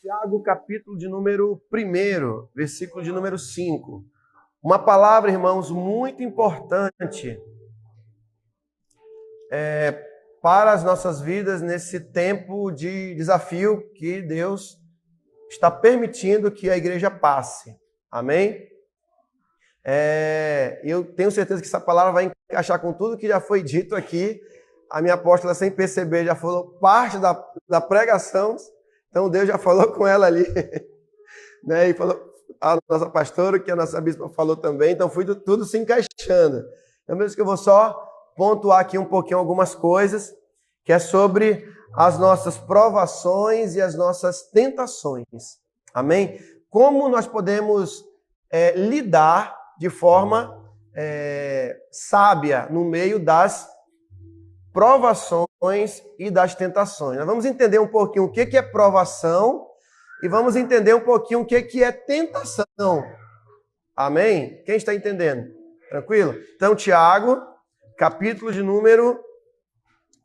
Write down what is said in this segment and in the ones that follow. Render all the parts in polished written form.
Tiago, capítulo de número 1, versículo de número 5. Uma palavra, irmãos, muito importante para as nossas vidas nesse tempo de desafio que Deus está permitindo que a igreja passe. Amém? Eu tenho certeza que essa palavra vai encaixar com tudo que já foi dito aqui. A minha apóstola, sem perceber, já falou parte da pregação. Então, Deus já falou com ela ali, né? E falou a nossa pastora, que a nossa bispa falou também. Então, foi tudo se encaixando. Então, mesmo que eu vou só pontuar aqui um pouquinho algumas coisas, que é sobre as nossas provações e as nossas tentações. Amém? Como nós podemos lidar de forma sábia no meio das provações e das tentações. Nós vamos entender um pouquinho o que é provação e vamos entender um pouquinho o que é tentação. Amém? Quem está entendendo? Tranquilo? Então, Tiago, capítulo de número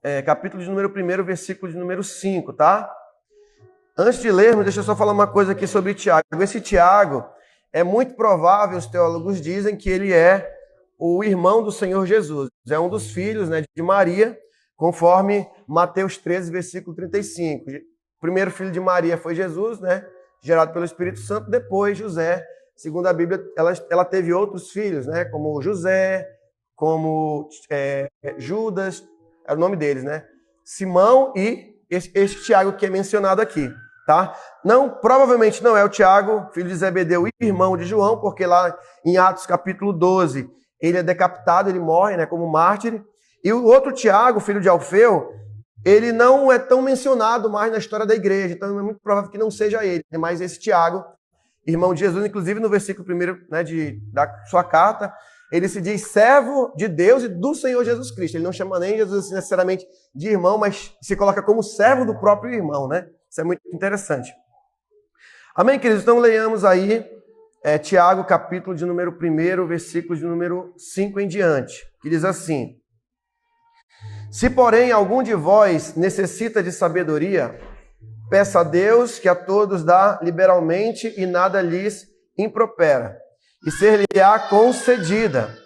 1, versículo de número 5, tá? Antes de lermos, deixa eu só falar uma coisa aqui sobre Tiago. Esse Tiago, é muito provável, os teólogos dizem, que ele é o irmão do Senhor Jesus. É um dos filhos, né, de Maria, conforme Mateus 13, versículo 35. O primeiro filho de Maria foi Jesus, né, gerado pelo Espírito Santo. Depois, José, segundo a Bíblia, ela teve outros filhos, né, como José, como Judas, é o nome deles, né? Simão e este Tiago que é mencionado aqui, tá? Provavelmente não é o Tiago, filho de Zebedeu, irmão de João, porque lá em Atos capítulo 12, ele é decapitado, ele morre, né, como mártir. E o outro Tiago, filho de Alfeu, ele não é tão mencionado mais na história da igreja, então é muito provável que não seja ele, mas esse Tiago, irmão de Jesus, inclusive no versículo 1, né, da sua carta, ele se diz servo de Deus e do Senhor Jesus Cristo. Ele não chama nem Jesus necessariamente de irmão, mas se coloca como servo do próprio irmão, né? Isso é muito interessante. Amém, queridos? Então leiamos aí Tiago, capítulo de número 1, versículo de número 5 em diante, que diz assim: Se, porém, algum de vós necessita de sabedoria, peça a Deus, que a todos dá liberalmente e nada lhes impropera, e ser-lhe-á concedida.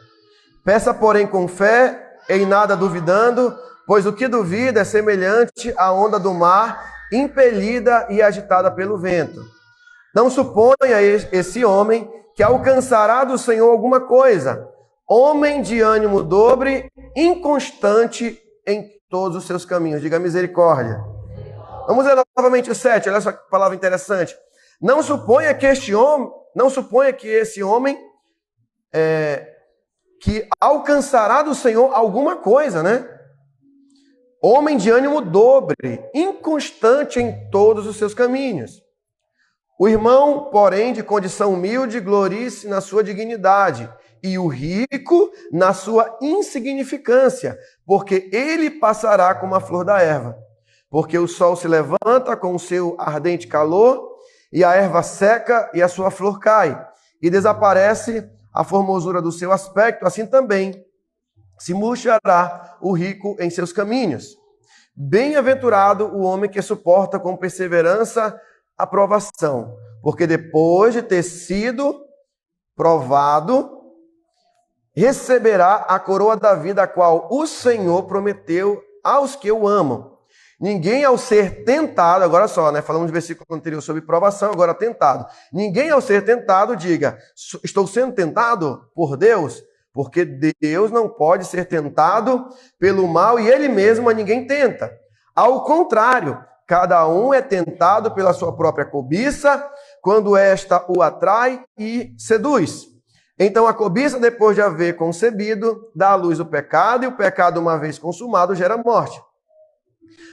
Peça, porém, com fé, em nada duvidando, pois o que duvida é semelhante à onda do mar, impelida e agitada pelo vento. Não suponha esse homem que alcançará do Senhor alguma coisa. Homem de ânimo dobre, inconstante em todos os seus caminhos. Diga misericórdia. Vamos ler novamente o 7, olha só que palavra interessante. Não suponha que esse homem que alcançará do Senhor alguma coisa, né? Homem de ânimo dobre, inconstante em todos os seus caminhos. O irmão, porém, de condição humilde, glorie-se na sua dignidade, e o rico na sua insignificância, porque ele passará como a flor da erva. Porque o sol se levanta com o seu ardente calor, e a erva seca e a sua flor cai, e desaparece a formosura do seu aspecto, assim também se murchará o rico em seus caminhos. Bem-aventurado o homem que suporta com perseverança a provação, porque depois de ter sido provado, receberá a coroa da vida, a qual o Senhor prometeu aos que o amam. Ninguém ao ser tentado, agora só, né? Falamos no versículo anterior sobre provação, agora tentado. Ninguém ao ser tentado diga, estou sendo tentado por Deus, porque Deus não pode ser tentado pelo mal e ele mesmo a ninguém tenta. Ao contrário, cada um é tentado pela sua própria cobiça, quando esta o atrai e seduz. Então a cobiça, depois de haver concebido, dá à luz o pecado, e o pecado, uma vez consumado, gera morte.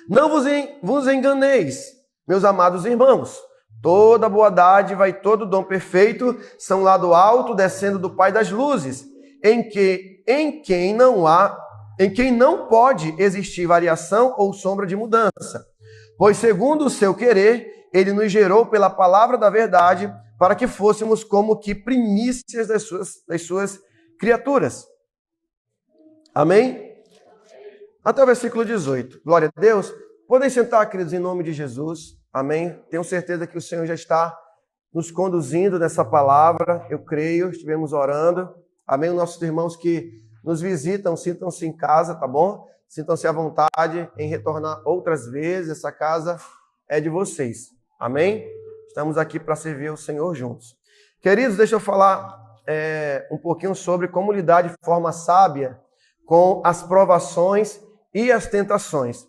Não vos enganeis, meus amados irmãos. Toda boa dádiva e todo dom perfeito são lá do alto, descendo do Pai das luzes, em quem não pode existir variação ou sombra de mudança. Pois, segundo o seu querer, ele nos gerou pela palavra da verdade, para que fôssemos como que primícias das suas criaturas. Amém? Até o versículo 18. Glória a Deus. Podem sentar, queridos, em nome de Jesus. Amém? Tenho certeza que o Senhor já está nos conduzindo nessa palavra. Eu creio, estivemos orando. Amém? Os nossos irmãos que nos visitam, sintam-se em casa, tá bom? Sintam-se à vontade em retornar outras vezes. Essa casa é de vocês. Amém? Estamos aqui para servir o Senhor juntos. Queridos, deixa eu falar um pouquinho sobre como lidar de forma sábia com as provações e as tentações.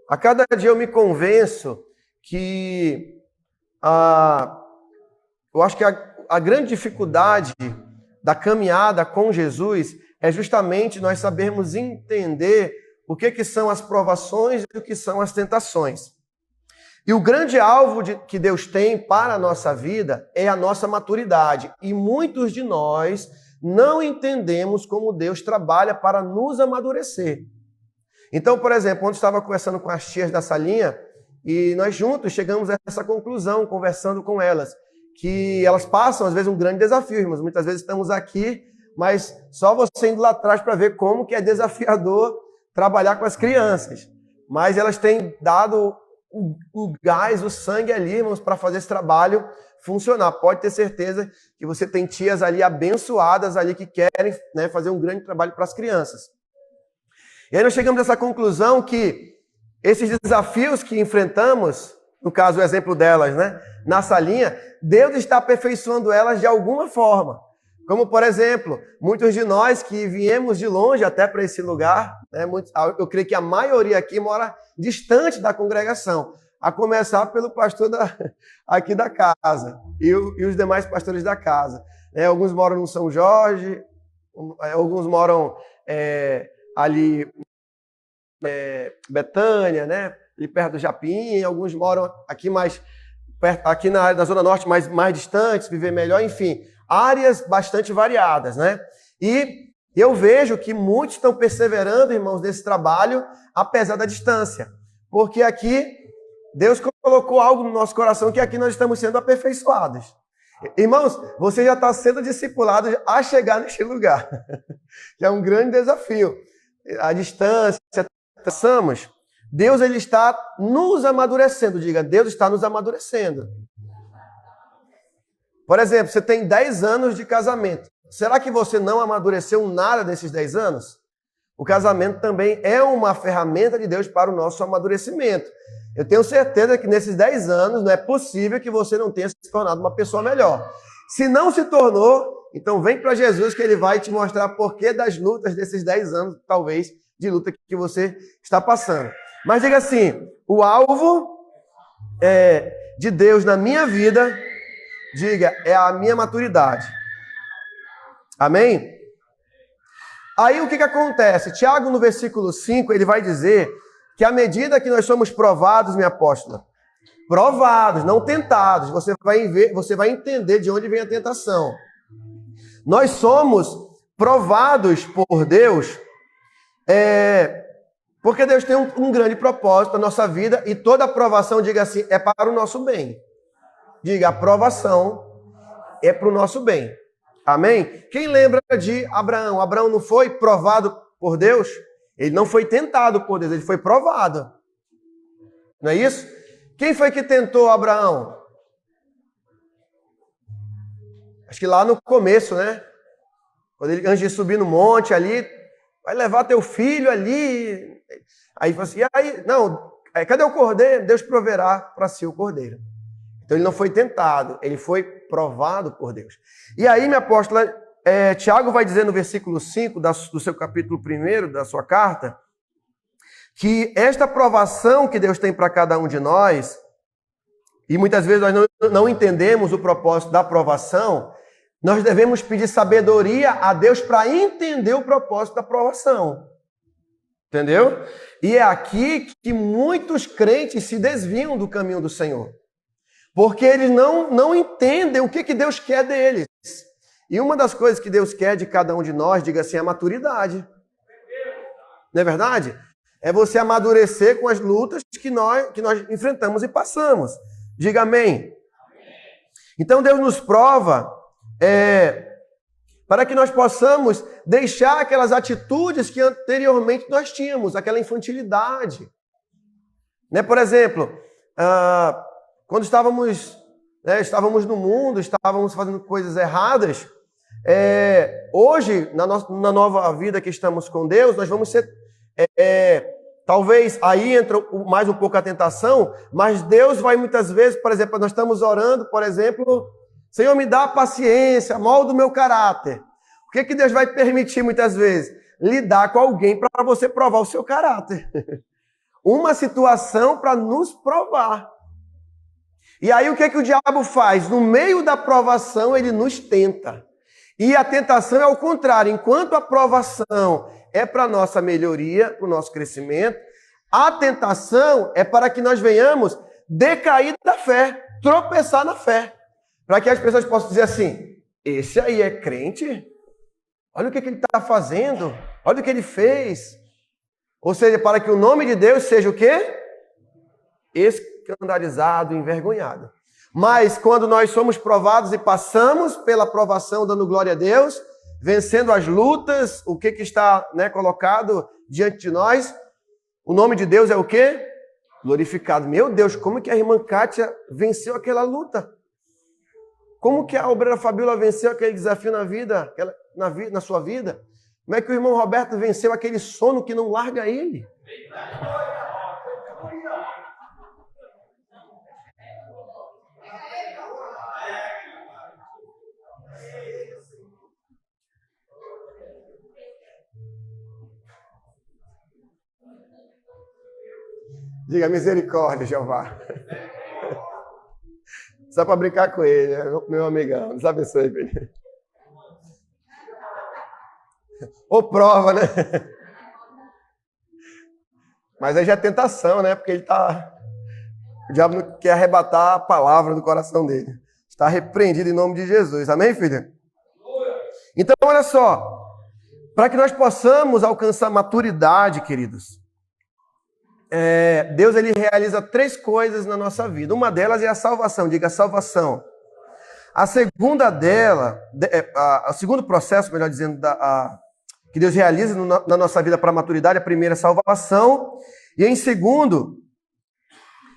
A cada dia eu me convenço que eu acho que a grande dificuldade da caminhada com Jesus é justamente nós sabermos entender o que são as provações e o que são as tentações. E o grande alvo que Deus tem para a nossa vida é a nossa maturidade. E muitos de nós não entendemos como Deus trabalha para nos amadurecer. Então, por exemplo, ontem estava conversando com as tias da salinha e nós juntos chegamos a essa conclusão, conversando com elas, que elas passam, às vezes, um grande desafio, irmãos. Muitas vezes estamos aqui, mas só você indo lá atrás para ver como que é desafiador trabalhar com as crianças. Mas elas têm dado o gás, o sangue ali, irmãos, para fazer esse trabalho funcionar. Pode ter certeza que você tem tias ali abençoadas ali que querem, né, fazer um grande trabalho para as crianças. E aí nós chegamos a essa conclusão que esses desafios que enfrentamos, no caso o exemplo delas, né, na salinha, Deus está aperfeiçoando elas de alguma forma. Como, por exemplo, muitos de nós que viemos de longe até para esse lugar, né, eu creio que a maioria aqui mora distante da congregação, a começar pelo pastor aqui da casa e os demais pastores da casa. Alguns moram no São Jorge, alguns moram ali Betânia, né, ali perto do Japim, alguns moram aqui mais perto, aqui na Zona Norte, mais distantes, viver melhor, enfim, áreas bastante variadas, né? E eu vejo que muitos estão perseverando, irmãos, nesse trabalho, apesar da distância. Porque aqui, Deus colocou algo no nosso coração que aqui nós estamos sendo aperfeiçoados. Irmãos, você já está sendo discipulado a chegar neste lugar. Que é um grande desafio. A distância, passamos. Deus, ele está nos amadurecendo. Diga, Deus está nos amadurecendo. Por exemplo, você tem 10 anos de casamento. Será que você não amadureceu nada nesses 10 anos? O casamento também é uma ferramenta de Deus para o nosso amadurecimento. Eu tenho certeza que nesses 10 anos não é possível que você não tenha se tornado uma pessoa melhor. Se não se tornou, então vem para Jesus que ele vai te mostrar porquê das lutas desses 10 anos, talvez, de luta que você está passando. Mas diga assim, o alvo de Deus na minha vida, diga, é a minha maturidade. Amém? Aí o que acontece? Tiago, no versículo 5, ele vai dizer que à medida que nós somos provados, minha apóstola, provados, não tentados, você vai entender de onde vem a tentação. Nós somos provados por Deus, porque Deus tem um grande propósito na nossa vida e toda aprovação, diga assim, é para o nosso bem. Diga, a aprovação é para o nosso bem. Amém? Quem lembra de Abraão? Abraão não foi provado por Deus? Ele não foi tentado por Deus, ele foi provado. Não é isso? Quem foi que tentou Abraão? Acho que lá no começo, né? Quando ele, antes de subir no monte ali, vai levar teu filho ali. Aí falou assim, cadê o cordeiro? Deus proverá para si o cordeiro. Então ele não foi tentado, ele foi provado por Deus. E aí, minha apóstola, Tiago vai dizer no versículo 5 do seu capítulo 1 da sua carta, que esta provação que Deus tem para cada um de nós, e muitas vezes nós não entendemos o propósito da provação, nós devemos pedir sabedoria a Deus para entender o propósito da provação. Entendeu? E é aqui que muitos crentes se desviam do caminho do Senhor. Porque eles não entendem o que Deus quer deles. E uma das coisas que Deus quer de cada um de nós, diga assim, é a maturidade. Não é verdade? É você amadurecer com as lutas que nós enfrentamos e passamos. Diga amém. Então Deus nos prova para que nós possamos deixar aquelas atitudes que anteriormente nós tínhamos, aquela infantilidade. Né? Por exemplo, quando estávamos no mundo, estávamos fazendo coisas erradas, hoje, na nova vida que estamos com Deus, nós vamos ser... talvez aí entra mais um pouco a tentação, mas Deus vai muitas vezes, por exemplo, nós estamos orando, por exemplo, Senhor, me dá paciência, molda o meu caráter. O que Deus vai permitir muitas vezes? Lidar com alguém para você provar o seu caráter. Uma situação para nos provar. E aí o que o diabo faz? No meio da provação, ele nos tenta. E a tentação é ao contrário. Enquanto a provação é para a nossa melhoria, para o nosso crescimento, a tentação é para que nós venhamos decair da fé, tropeçar na fé. Para que as pessoas possam dizer assim, esse aí é crente? Olha o que ele está fazendo, olha o que ele fez. Ou seja, para que o nome de Deus seja o quê? Escandalizado, envergonhado. Mas quando nós somos provados e passamos pela provação, dando glória a Deus, vencendo as lutas, o que está colocado diante de nós, o nome de Deus é o quê? Glorificado. Meu Deus, como que a irmã Kátia venceu aquela luta? Como que a obreira Fabíola venceu aquele desafio na vida, na sua vida? Como é que o irmão Roberto venceu aquele sono que não larga ele? Diga misericórdia, Jeová. Só para brincar com ele, meu amigão. Deus abençoe, filho. Ou prova, né? Mas aí já é tentação, né? Porque o diabo não quer arrebatar a palavra do coração dele. Está repreendido em nome de Jesus. Amém, filha? Então, olha só. Para que nós possamos alcançar maturidade, queridos, Deus ele realiza 3 coisas na nossa vida. Uma delas é a salvação. Diga salvação. A segunda dela, o segundo processo, melhor dizendo, que Deus realiza na nossa vida para a maturidade, a primeira é a salvação. E em segundo,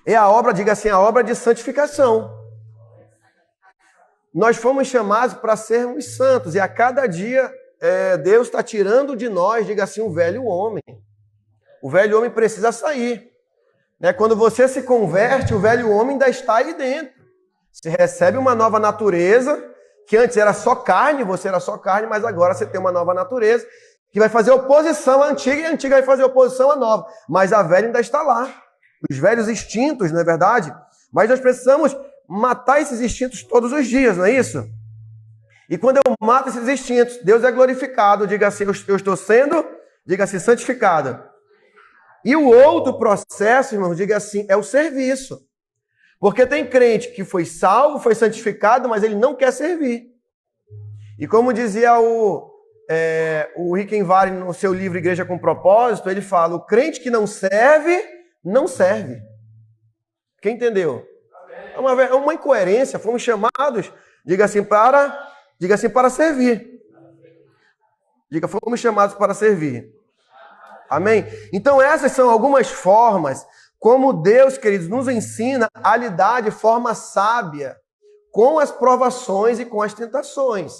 é a obra, diga assim, a obra de santificação. Nós fomos chamados para sermos santos. E a cada dia, Deus está tirando de nós, diga assim, o velho homem. O velho homem precisa sair. Quando você se converte, o velho homem ainda está aí dentro. Você recebe uma nova natureza, que antes era só carne, você era só carne, mas agora você tem uma nova natureza, que vai fazer oposição à antiga, e a antiga vai fazer oposição à nova. Mas a velha ainda está lá. Os velhos instintos, não é verdade? Mas nós precisamos matar esses instintos todos os dias, não é isso? E quando eu mato esses instintos, Deus é glorificado. Diga assim, eu estou sendo, diga assim, santificado. E o outro processo, irmão, diga assim, é o serviço. Porque tem crente que foi salvo, foi santificado, mas ele não quer servir. E como dizia o Rickenvari no seu livro Igreja com Propósito, ele fala, o crente que não serve, não serve. Quem entendeu? É uma incoerência, fomos chamados, diga assim, para servir. Diga, fomos chamados para servir. Amém? Então essas são algumas formas como Deus, queridos, nos ensina a lidar de forma sábia com as provações e com as tentações.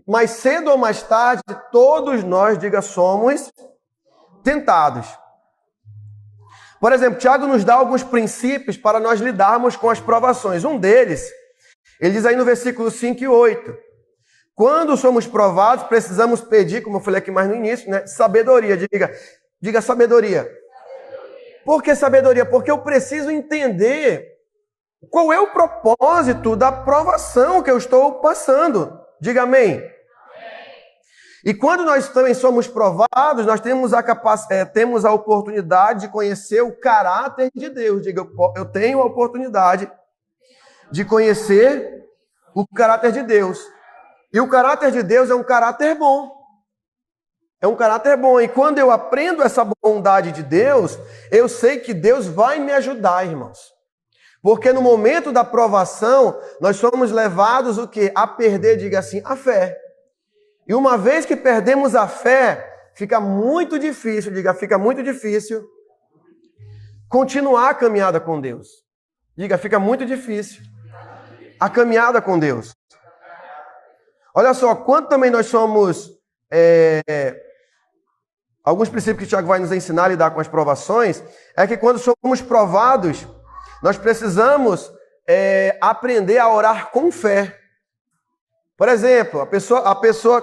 Mas cedo ou mais tarde, todos nós, diga, somos tentados. Por exemplo, Tiago nos dá alguns princípios para nós lidarmos com as provações. Um deles, ele diz aí no versículo 5 e 8. Quando somos provados, precisamos pedir, como eu falei aqui mais no início, sabedoria. Diga sabedoria. Por que sabedoria? Porque eu preciso entender qual é o propósito da provação que eu estou passando. Diga amém. E quando nós também somos provados, nós temos temos a oportunidade de conhecer o caráter de Deus. Diga, eu tenho a oportunidade de conhecer o caráter de Deus. E o caráter de Deus é um caráter bom. É um caráter bom. E quando eu aprendo essa bondade de Deus, eu sei que Deus vai me ajudar, irmãos. Porque no momento da provação, nós somos levados o quê? A perder, diga assim, a fé. E uma vez que perdemos a fé, fica muito difícil continuar a caminhada com Deus. Diga, fica muito difícil a caminhada com Deus. Olha só, quanto também nós somos... alguns princípios que o Tiago vai nos ensinar a lidar com as provações, é que quando somos provados, nós precisamos aprender a orar com fé. Por exemplo, a pessoa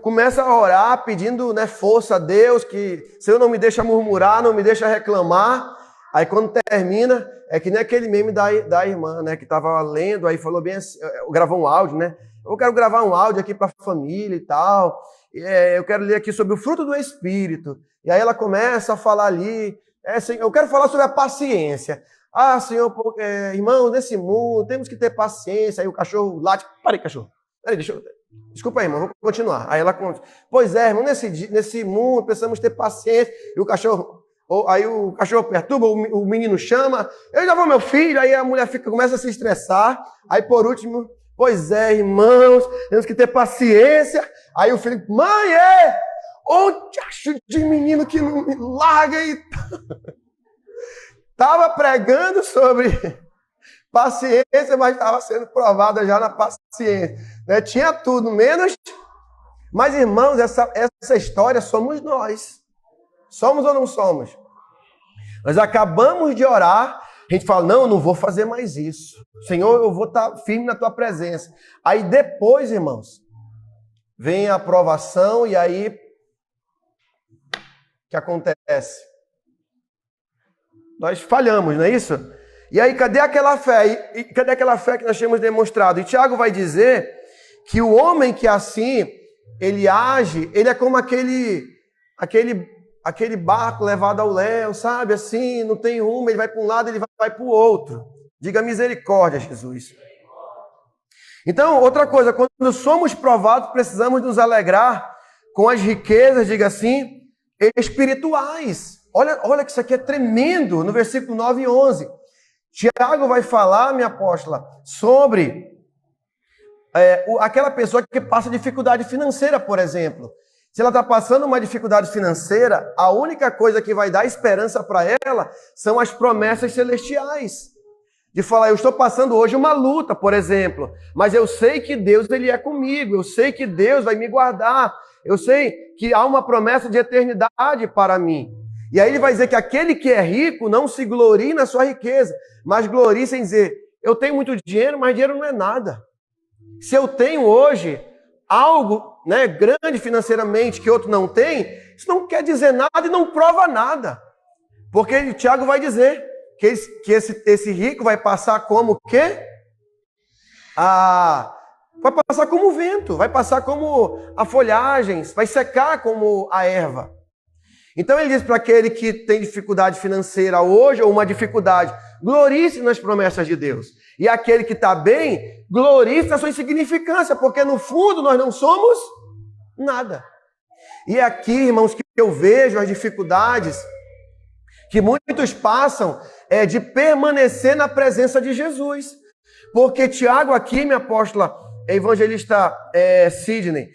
começa a orar pedindo, né, força a Deus, que Senhor não me deixa murmurar, não me deixa reclamar. Aí quando termina, é que nem aquele meme da irmã, né, que estava lendo, aí falou bem assim, gravou um áudio, né? Eu quero gravar um áudio aqui para a família e tal. Eu quero ler aqui sobre o fruto do Espírito. E aí ela começa a falar ali, eu quero falar sobre a paciência. Ah, Senhor, irmão, nesse mundo temos que ter paciência. Aí o cachorro late. Parei, cachorro. Peraí, desculpa aí, irmão, vou continuar. Aí ela conta. Pois é, irmão, nesse mundo precisamos ter paciência. E o cachorro... Aí o cachorro perturba, o menino chama. Eu já vou, meu filho. Aí a mulher começa a se estressar. Aí por último... Pois é, irmãos, temos que ter paciência. Aí o filho, mãe, onde acho de menino que não me larga aí? Estava pregando sobre paciência, mas estava sendo provada já na paciência. Né? Tinha tudo, menos... Mas, irmãos, essa história somos nós. Somos ou não somos? Nós acabamos de orar, a gente fala, não vou fazer mais isso. Senhor, eu vou estar firme na tua presença. Aí depois, irmãos, vem a aprovação e aí o que acontece? Nós falhamos, não é isso? E aí, cadê aquela fé? E cadê aquela fé que nós tínhamos demonstrado? E Tiago vai dizer que o homem que assim, ele age, ele é como aquele barco levado ao léu, sabe? Assim, não tem rumo, ele vai para um lado, ele vai para o outro. Diga misericórdia, Jesus. Então, outra coisa, quando somos provados, precisamos nos alegrar com as riquezas, diga assim, espirituais. Olha que isso aqui é tremendo, no versículo 9 e 11. Tiago vai falar, minha apóstola, sobre aquela pessoa que passa dificuldade financeira, por exemplo. Se ela está passando uma dificuldade financeira, a única coisa que vai dar esperança para ela são as promessas celestiais. De falar, eu estou passando hoje uma luta, por exemplo, mas eu sei que Deus ele é comigo, eu sei que Deus vai me guardar, eu sei que há uma promessa de eternidade para mim. E aí ele vai dizer que aquele que é rico não se glorie na sua riqueza, mas glorie sem dizer, eu tenho muito dinheiro, mas dinheiro não é nada. Se eu tenho hoje algo, né, grande financeiramente que outro não tem, isso não quer dizer nada e não prova nada. Porque Tiago vai dizer que esse rico vai passar como o quê? Vai passar como o vento, vai passar como a folhagem, vai secar como a erva. Então ele diz para aquele que tem dificuldade financeira hoje, ou uma dificuldade, glorie-se nas promessas de Deus. E aquele que está bem, glorie-se na sua insignificância, porque no fundo nós não somos nada. E é aqui, irmãos, que eu vejo as dificuldades que muitos passam de permanecer na presença de Jesus. Porque Tiago aqui, minha apóstola, evangelista Sidney,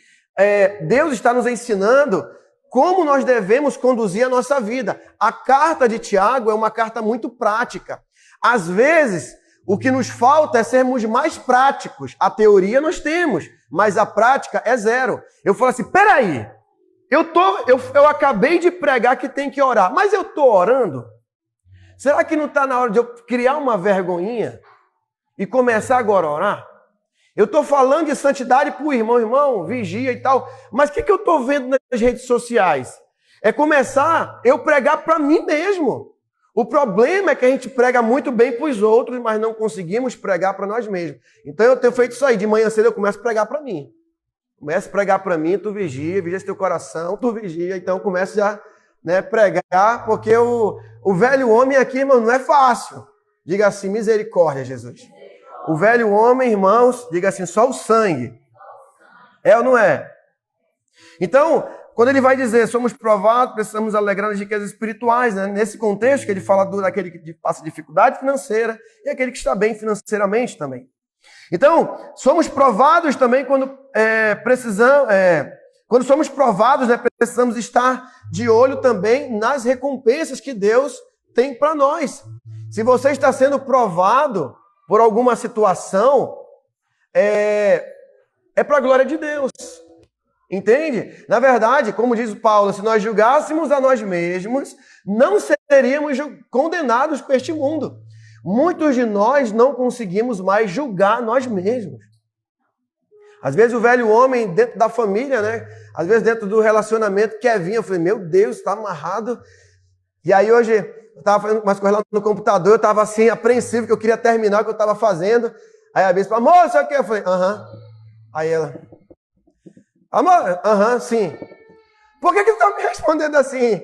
Deus está nos ensinando como nós devemos conduzir a nossa vida. A carta de Tiago é uma carta muito prática. Às vezes, o que nos falta é sermos mais práticos. A teoria nós temos, mas a prática é zero. Eu falo assim, peraí, eu acabei de pregar que tem que orar, mas eu estou orando? Será que não está na hora de eu criar uma vergonhinha e começar agora a orar? Eu estou falando de santidade para o irmão, vigia e tal, mas o que eu estou vendo nas redes sociais? É começar eu pregar para mim mesmo. O problema é que a gente prega muito bem para os outros, mas não conseguimos pregar para nós mesmos. Então eu tenho feito isso aí, de manhã cedo eu começo a pregar para mim. Começo a pregar para mim, tu vigia esse teu coração, tu vigia, então começo já pregar, porque o velho homem aqui, irmão, não é fácil. Diga assim, misericórdia, Jesus. O velho homem, irmãos, diga assim, só o sangue. É ou não é? Então, quando ele vai dizer, somos provados, precisamos alegrar nas riquezas espirituais, né? Nesse contexto que ele fala daquele que passa dificuldade financeira e aquele que está bem financeiramente também. Então, somos provados também quando quando somos provados, né, precisamos estar de olho também nas recompensas que Deus tem para nós. Se você está sendo provado por alguma situação, é para a glória de Deus. Entende? Na verdade, como diz Paulo, se nós julgássemos a nós mesmos, não seríamos condenados por este mundo. Muitos de nós não conseguimos mais julgar nós mesmos. Às vezes o velho homem dentro da família, né? Às vezes dentro do relacionamento quer vir. Eu falei, meu Deus, está amarrado. E aí hoje eu estava fazendo umas coisas lá no computador, eu estava assim, apreensivo, que eu queria terminar o que eu estava fazendo. Aí a bispa, amor, sabe o que? Eu falei, aham. Aí ela, amor, aham, sim. Por que você está me respondendo assim?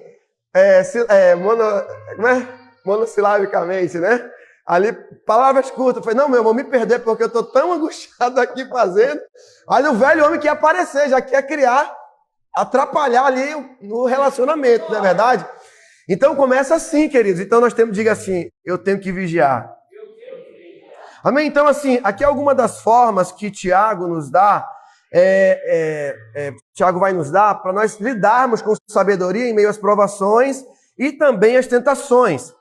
Monossilabicamente, né? Ali, palavras curtas. Eu falei, não, meu irmão, me perder, porque eu estou tão angustiado aqui fazendo. Aí o velho homem quer aparecer, já quer criar, atrapalhar ali no relacionamento, não é verdade? Então começa assim, queridos. Então nós temos, diga assim, eu tenho que vigiar. Amém? Então assim, aqui é alguma das formas que Tiago nos dá, Tiago vai nos dar para nós lidarmos com sabedoria em meio às provações e também às tentações.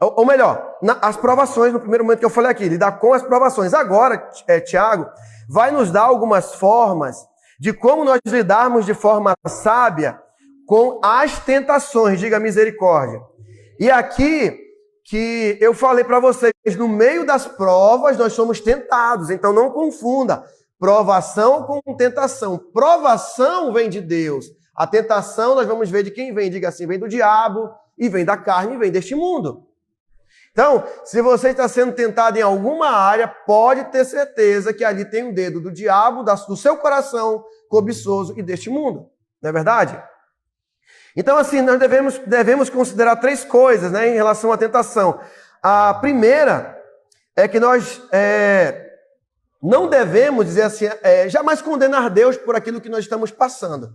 Ou melhor, as provações, no primeiro momento que eu falei aqui, lidar com as provações. Agora, Tiago vai nos dar algumas formas de como nós lidarmos de forma sábia com as tentações, diga misericórdia. E aqui, que eu falei para vocês, no meio das provas nós somos tentados, então não confunda provação com tentação. Provação vem de Deus. A tentação nós vamos ver de quem vem, diga assim, vem do diabo, e vem da carne, e vem deste mundo. Então, se você está sendo tentado em alguma área, pode ter certeza que ali tem um dedo do diabo, do seu coração cobiçoso e deste mundo. Não é verdade? Então, assim, nós devemos considerar 3 coisas, né, em relação à tentação. A primeira é que nós não devemos dizer assim, jamais condenar Deus por aquilo que nós estamos passando.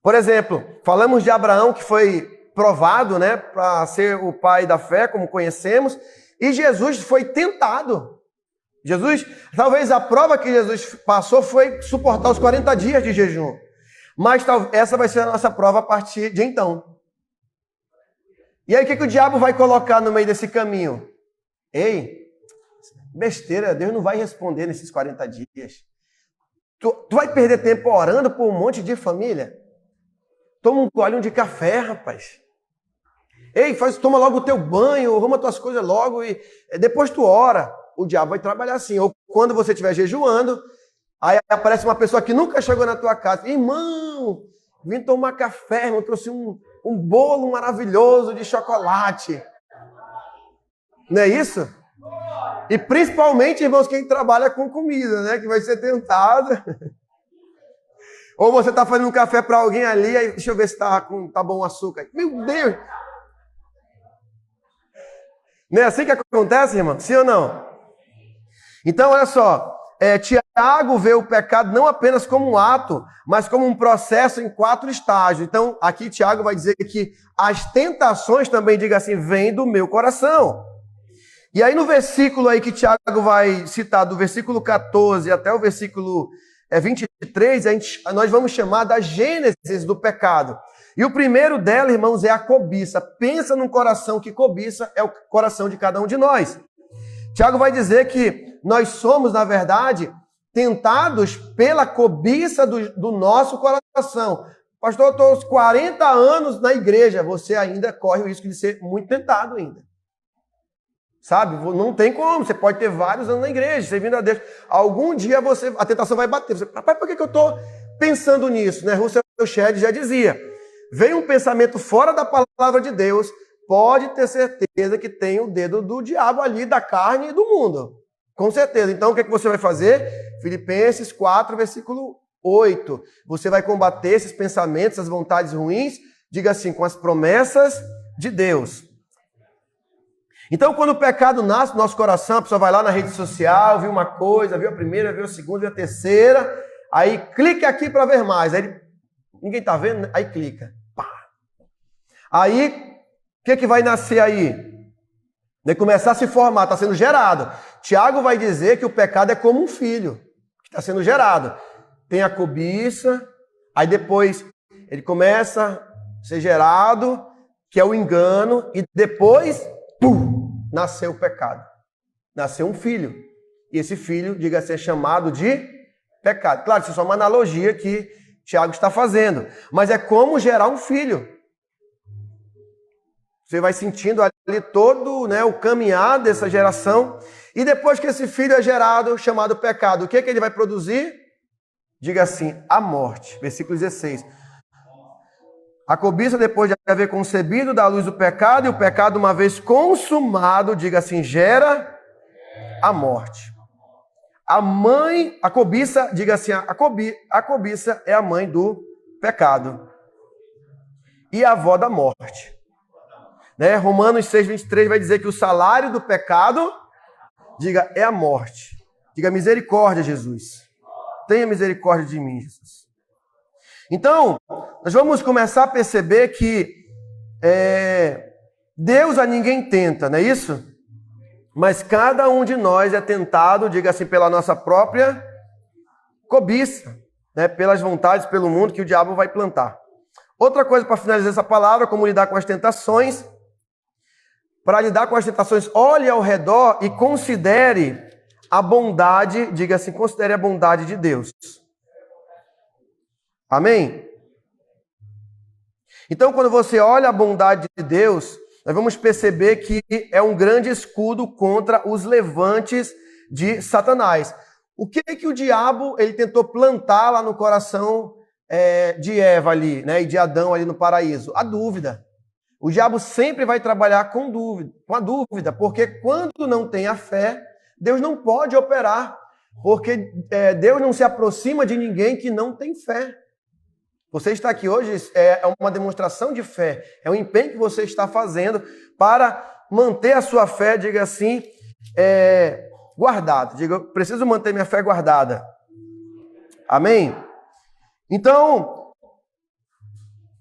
Por exemplo, falamos de Abraão, que foi provado, né, para ser o pai da fé, como conhecemos, e Jesus foi tentado. Talvez a prova que Jesus passou foi suportar os 40 dias de jejum. Mas essa vai ser a nossa prova a partir de então. E aí o que o diabo vai colocar no meio desse caminho? Ei, besteira, Deus não vai responder nesses 40 dias. Tu vai perder tempo orando por um monte de família? Toma um golinho de café, rapaz. Ei, toma logo o teu banho, arruma tuas coisas logo e depois tu ora. O diabo vai trabalhar assim. Ou quando você estiver jejuando, aí aparece uma pessoa que nunca chegou na tua casa. Irmão, vim tomar café, irmão, trouxe um bolo maravilhoso de chocolate. Não é isso? E principalmente, irmãos, quem trabalha com comida, né? Que vai ser tentado. Ou você está fazendo um café para alguém ali, aí deixa eu ver se tá bom o açúcar. Meu Deus! Não é assim que acontece, irmão? Sim ou não? Então, olha só. Tiago vê o pecado não apenas como um ato, mas como um processo em 4 estágios. Então, aqui Tiago vai dizer que as tentações também, diga assim, vêm do meu coração. E aí no versículo aí que Tiago vai citar, do versículo 14 até o versículo 23, nós vamos chamar da gênese do pecado. E o primeiro dela, irmãos, é a cobiça. Pensa num coração que cobiça, é o coração de cada um de nós. Tiago vai dizer que nós somos, na verdade, tentados pela cobiça do nosso coração. Pastor, eu estou aos 40 anos na igreja, você ainda corre o risco de ser muito tentado ainda. Sabe? Não tem como, você pode ter vários anos na igreja, servindo a Deus. Algum dia a tentação vai bater. Você, rapaz, por que eu estou pensando nisso? Né? Russell Shedd já dizia, vem um pensamento fora da palavra de Deus, pode ter certeza que tem o dedo do diabo ali, da carne e do mundo. Com certeza. Então, o que você vai fazer? Filipenses 4, versículo 8. Você vai combater esses pensamentos, essas vontades ruins, diga assim, com as promessas de Deus. Então, quando o pecado nasce no nosso coração, a pessoa vai lá na rede social, viu uma coisa, viu a primeira, viu a segunda, viu a terceira, aí clica aqui para ver mais. Aí ninguém está vendo, aí clica. Pá. Aí, o que vai nascer aí? Vai começar a se formar, está sendo gerado. Tiago vai dizer que o pecado é como um filho, que está sendo gerado. Tem a cobiça, aí depois ele começa a ser gerado, que é o engano, e depois, nasceu o pecado. Nasceu um filho. E esse filho, diga-se, é chamado de pecado. Claro, isso é só uma analogia que Tiago está fazendo. Mas é como gerar um filho. Você vai sentindo ali todo, né, o caminhar dessa geração. E depois que esse filho é gerado, chamado pecado, o que ele vai produzir? Diga assim, a morte. Versículo 16. A cobiça, depois de haver concebido, dá à luz o pecado, e o pecado, uma vez consumado, diga assim, gera a morte. A cobiça, diga assim, a cobiça é a mãe do pecado e a avó da morte. Né? Romanos 6,23 vai dizer que o salário do pecado, diga, é a morte. Diga, misericórdia, Jesus. Tenha misericórdia de mim, Jesus. Então, nós vamos começar a perceber que Deus a ninguém tenta, não é isso? Mas cada um de nós é tentado, diga assim, pela nossa própria cobiça, né? Pelas vontades, pelo mundo que o diabo vai plantar. Outra coisa para finalizar essa palavra, como lidar com as tentações. Para lidar com as tentações, olhe ao redor e considere a bondade, diga assim, considere a bondade de Deus. Amém? Então, quando você olha a bondade de Deus, nós vamos perceber que é um grande escudo contra os levantes de Satanás. O que o diabo ele tentou plantar lá no coração de Eva ali, né, e de Adão ali no paraíso? A dúvida. O diabo sempre vai trabalhar com a dúvida, porque quando não tem a fé, Deus não pode operar, porque Deus não se aproxima de ninguém que não tem fé. Você está aqui hoje é uma demonstração de fé, é um empenho que você está fazendo para manter a sua fé, diga assim, guardada. Diga, eu preciso manter minha fé guardada. Amém? Então,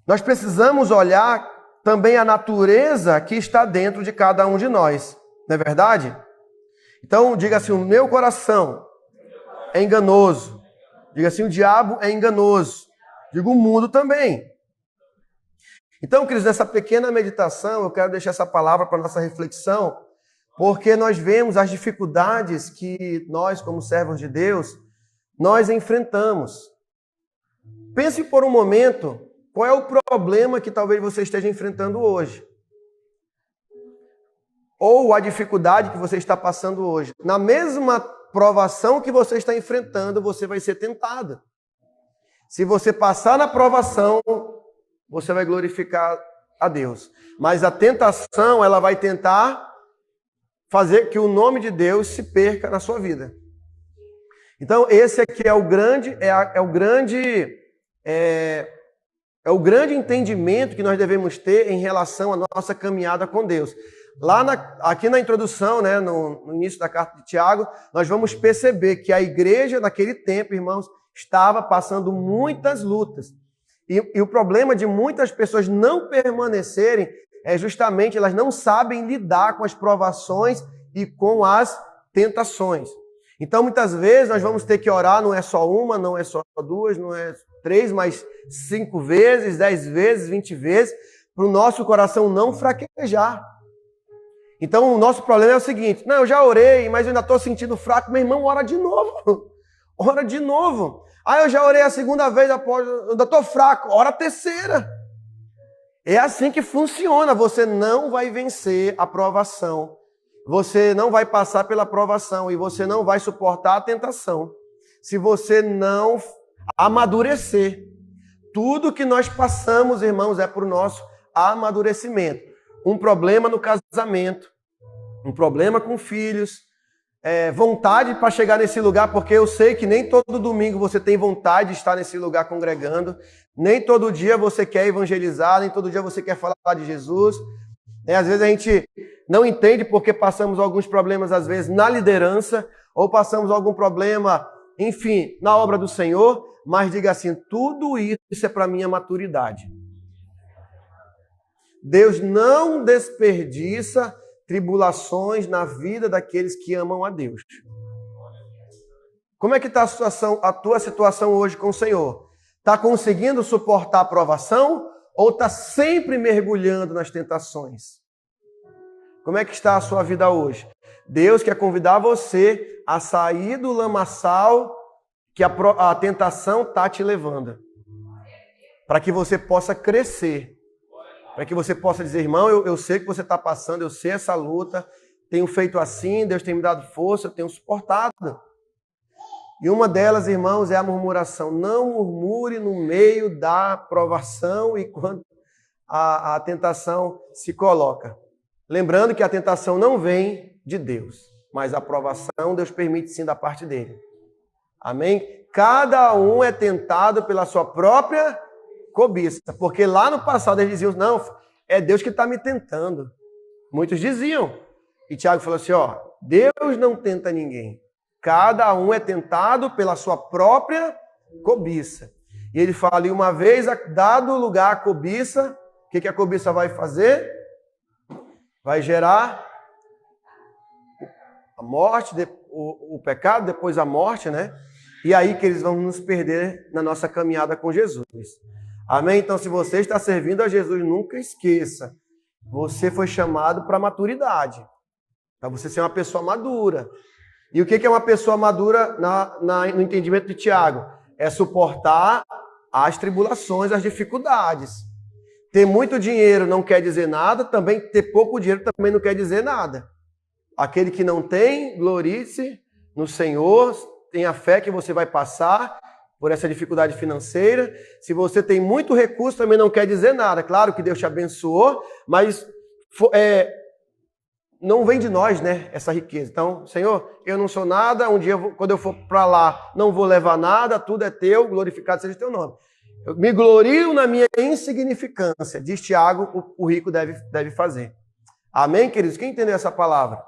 nós precisamos olhar também a natureza que está dentro de cada um de nós, não é verdade? Então, diga assim, o meu coração é enganoso. Diga assim, o diabo é enganoso. Digo, o mundo também. Então, queridos, nessa pequena meditação, eu quero deixar essa palavra para a nossa reflexão, porque nós vemos as dificuldades que nós, como servos de Deus, nós enfrentamos. Pense por um momento, qual é o problema que talvez você esteja enfrentando hoje? Ou a dificuldade que você está passando hoje. Na mesma provação que você está enfrentando, você vai ser tentado. Se você passar na provação, você vai glorificar a Deus. Mas a tentação, ela vai tentar fazer que o nome de Deus se perca na sua vida. Então, esse aqui é o grande entendimento que nós devemos ter em relação à nossa caminhada com Deus. Aqui na introdução, né, no início da carta de Tiago, nós vamos perceber que a igreja naquele tempo, irmãos, estava passando muitas lutas. E o problema de muitas pessoas não permanecerem é justamente elas não sabem lidar com as provações e com as tentações. Então, muitas vezes, nós vamos ter que orar, não é só uma, não é só duas, não é 3, mas 5 vezes, 10 vezes, 20 vezes, para o nosso coração não fraquejar. Então, o nosso problema é o seguinte, não, eu já orei, mas eu ainda estou sentindo fraco. Meu irmão, ora de novo. Ora de novo. Eu já orei a segunda vez, eu ainda estou fraco. Ora a terceira. É assim que funciona. Você não vai vencer a provação. Você não vai passar pela provação e você não vai suportar a tentação se você não amadurecer. Tudo que nós passamos, irmãos, é para o nosso amadurecimento. Um problema no casamento, um problema com filhos, vontade para chegar nesse lugar, porque eu sei que nem todo domingo você tem vontade de estar nesse lugar congregando, nem todo dia você quer evangelizar, nem todo dia você quer falar de Jesus. Às vezes a gente não entende porque passamos alguns problemas, às vezes, na liderança, ou passamos algum problema, enfim, na obra do Senhor, mas diga assim, tudo isso é para a minha maturidade. Deus não desperdiça tribulações na vida daqueles que amam a Deus. Como é que está a tua situação hoje com o Senhor? Está conseguindo suportar a provação ou está sempre mergulhando nas tentações? Como é que está a sua vida hoje? Deus quer convidar você a sair do lamaçal que a tentação está te levando. Para que você possa crescer. Para que você possa dizer, irmão, eu sei que você está passando, eu sei essa luta, tenho feito assim, Deus tem me dado força, eu tenho suportado. E uma delas, irmãos, é a murmuração. Não murmure no meio da provação e quando a tentação se coloca. Lembrando que a tentação não vem de Deus, mas a provação Deus permite sim da parte dele. Amém? Cada um é tentado pela sua própria cobiça. Porque lá no passado eles diziam, não, é Deus que está me tentando. Muitos diziam. E Tiago falou assim, ó, Deus não tenta ninguém. Cada um é tentado pela sua própria cobiça. E ele fala, e uma vez dado lugar à cobiça, o que a cobiça vai fazer? Vai gerar a morte, o pecado, depois a morte, né? E aí que eles vão nos perder na nossa caminhada com Jesus. Amém? Então, se você está servindo a Jesus, nunca esqueça, você foi chamado para maturidade, para você ser uma pessoa madura. E o que é uma pessoa madura no entendimento de Tiago? É suportar as tribulações, as dificuldades. Ter muito dinheiro não quer dizer nada, também ter pouco dinheiro também não quer dizer nada. Aquele que não tem, glorie-se no Senhor, tenha fé que você vai passar por essa dificuldade financeira. Se você tem muito recurso, também não quer dizer nada. Claro que Deus te abençoou, mas não vem de nós, né, essa riqueza. Então, Senhor, eu não sou nada, um dia, quando eu for para lá, não vou levar nada, tudo é teu, glorificado seja o teu nome. Eu me glorio na minha insignificância, diz Tiago, o rico deve fazer. Amém, queridos? Quem entendeu essa palavra?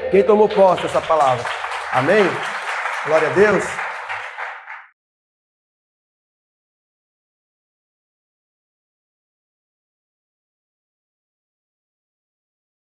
Quem tomou posse dessa palavra? Amém? Glória a Deus.